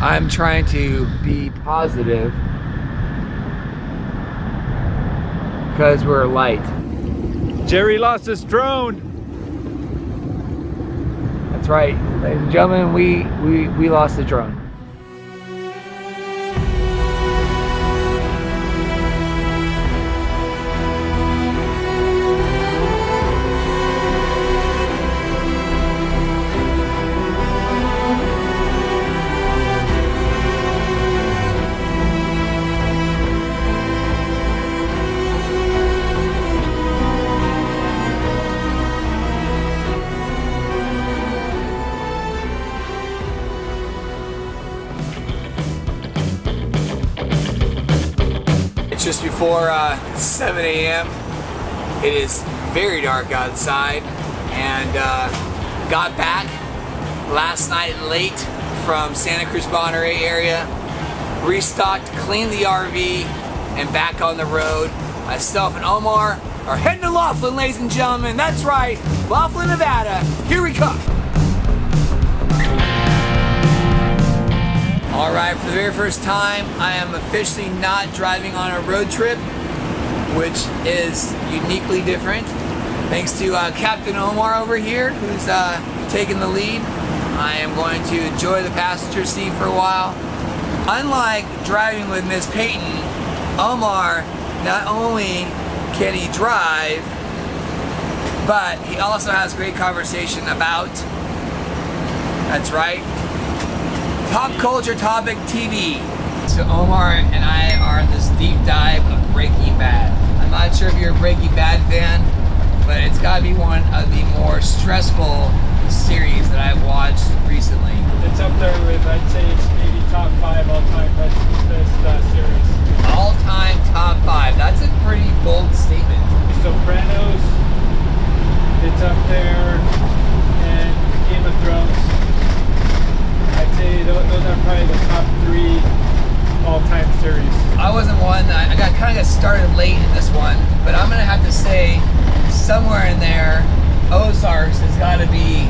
I'm trying to be positive because we're light. Jerry lost his drone. That's right, ladies and gentlemen, we lost the drone. It's just before 7 a.m. It is very dark outside, and got back last night late from Santa Cruz, Monterey area, restocked, cleaned the RV, and back on the road. Myself and Omar are heading to Laughlin, ladies and gentlemen. That's right, Laughlin, Nevada. Here we come. Alright, for the very first time, I am officially not driving on a road trip, which is uniquely different. Thanks to Captain Omar over here, who's taking the lead. I am going to enjoy the passenger seat for a while. Unlike driving with Miss Peyton, Omar, not only can he drive, but he also has great conversation about, that's right, pop culture topic TV. So Omar and I are in this deep dive of Breaking Bad. I'm not sure if you're a Breaking Bad fan, but it's gotta be one of the more stressful series that I've watched recently. It's up there with, I'd say it's maybe top 5 all-time best series. All-time top 5. That's a pretty bold statement. Sopranos, it's up there, and Game of Thrones. I'd say those are probably the top 3 all-time series. I wasn't one. I got kind of started late in this one, but I'm gonna have to say somewhere in there, Ozarks has got to be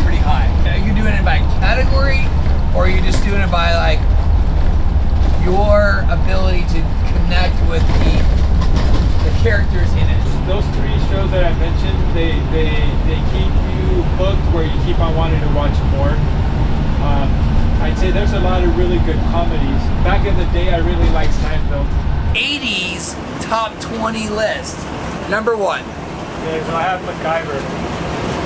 pretty high. Are you doing it by category, or are you just doing it by like your ability to connect with the characters in it? Those 3 shows that I mentioned, they keep you hooked where you keep on wanting to watch more. I'd say there's a lot of really good comedies. Back in the day, I really liked Seinfeld. 80s top 20 list. Number 1. Okay, so I have MacGyver.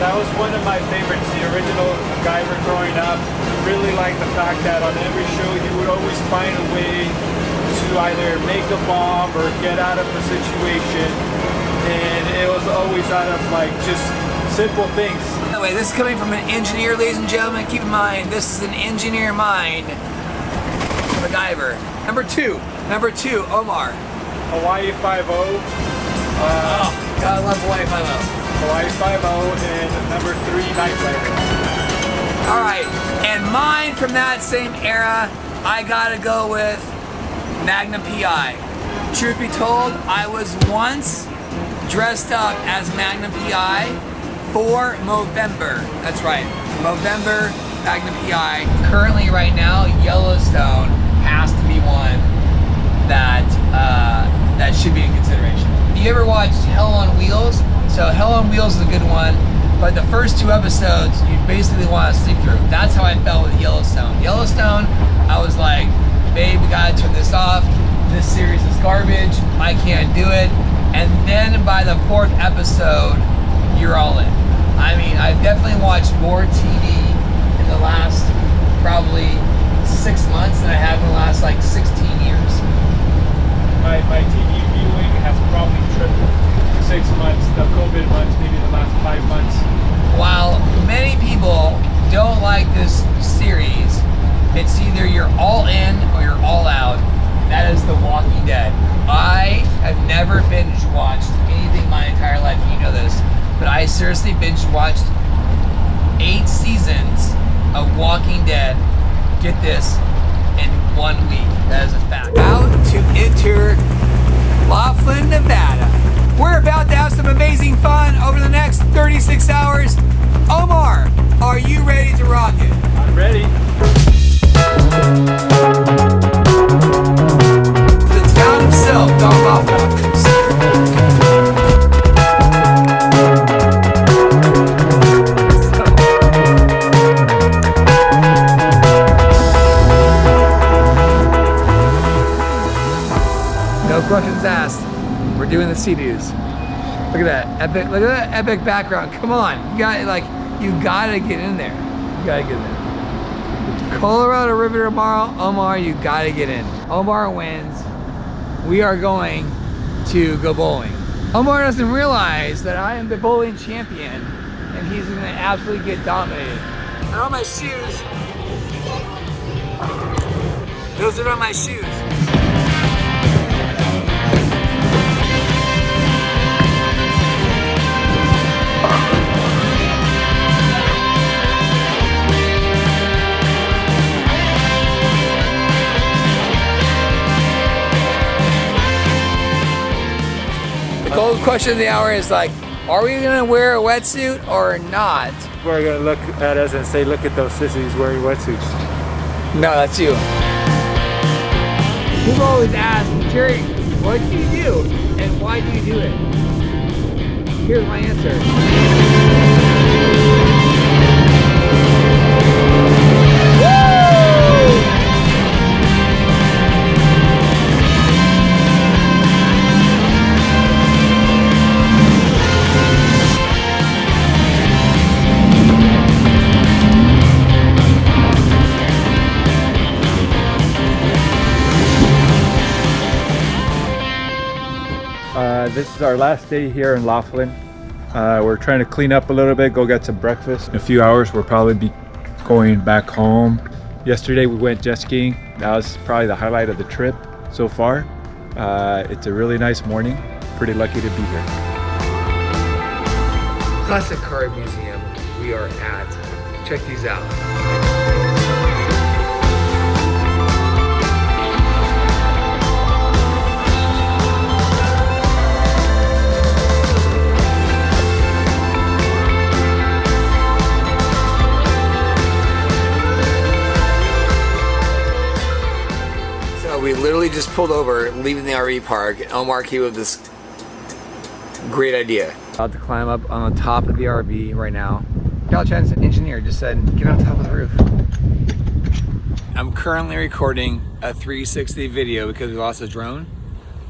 That was one of my favorites, the original MacGyver growing up. Really liked the fact that on every show he would always find a way to either make a bomb or get out of the situation. And it was always out of like just simple things. Anyway, this is coming from an engineer, ladies and gentlemen. Keep in mind, this is an engineer mind. MacGyver. Number two, Omar. Hawaii 5-0. Oh, God, I love Hawaii 5-0. Hawaii 5-0, and number 3, Night Flight. All right, and mine from that same era, I gotta go with Magnum PI. Truth be told, I was once dressed up as Magnum PI for Movember. That's right, Movember, Magnum PI. Currently, right now, Yellowstone has to be one that that should be in consideration. You ever watched Hell on Wheels? So Hell on Wheels is a good one, but the first 2 episodes you basically want to sleep through. That's how I felt with Yellowstone. Yellowstone, I was like, babe, we gotta turn this off. This series is garbage. I can't do it. And then by the 4th episode, you're all in. I mean, I've definitely watched more TV in the last probably 6 months than I have in the last like 16 years. My TV viewing has probably tripled. 6 months, the COVID months, maybe the last 5 months. While many people don't like this series, it's either you're all in or you're all out. That is The Walking Dead. I have never binge watched anything my entire life, you know this, but I seriously binge watched 8 seasons of Walking Dead, get this, in 1 week. That is a fact. About to enter Laughlin, Nevada. We're about to have some amazing fun over the next 36 hours. Omar, are you ready to rock it? I'm ready. questions asked. We're doing the Sea-Doos. Look at that epic, look at that epic background. Come on, you gotta get in there. You gotta get in there. Colorado River tomorrow, Omar, you gotta get in. Omar wins. We are going to go bowling. Omar doesn't realize that I am the bowling champion and he's gonna absolutely get dominated. And all my shoes. Those are on my shoes. The gold question of the hour is like, are we gonna wear a wetsuit or not? People are gonna look at us and say, look at those sissies wearing wetsuits. No, that's you. People always ask, Jerry, what do you do and why do you do it? Here's my answer. This is our last day here in Laughlin. We're trying to clean up a little bit, go get some breakfast. In a few hours, we'll probably be going back home. Yesterday, we went jet skiing. That was probably the highlight of the trip so far. It's a really nice morning. Pretty lucky to be here. Classic Car Museum we are at. Check these out. We literally just pulled over, leaving the RV park, and Omar came with this great idea. About to climb up on the top of the RV right now. Cal Chan's engineer just said, get on top of the roof. I'm currently recording a 360 video because we lost a drone.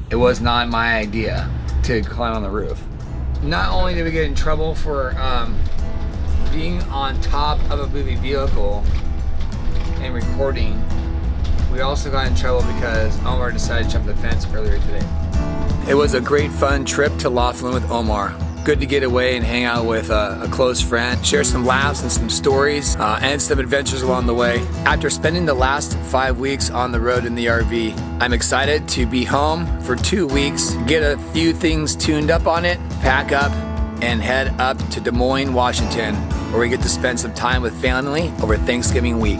It was not my idea to climb on the roof. Not only did we get in trouble for being on top of a moving vehicle and recording, we also got in trouble because Omar decided to jump the fence earlier today. It was a great fun trip to Laughlin with Omar. Good to get away and hang out with a close friend, share some laughs and some stories, and some adventures along the way. After spending the last 5 weeks on the road in the RV, I'm excited to be home for 2 weeks, get a few things tuned up on it, pack up, and head up to Des Moines, Washington, where we get to spend some time with family over Thanksgiving week.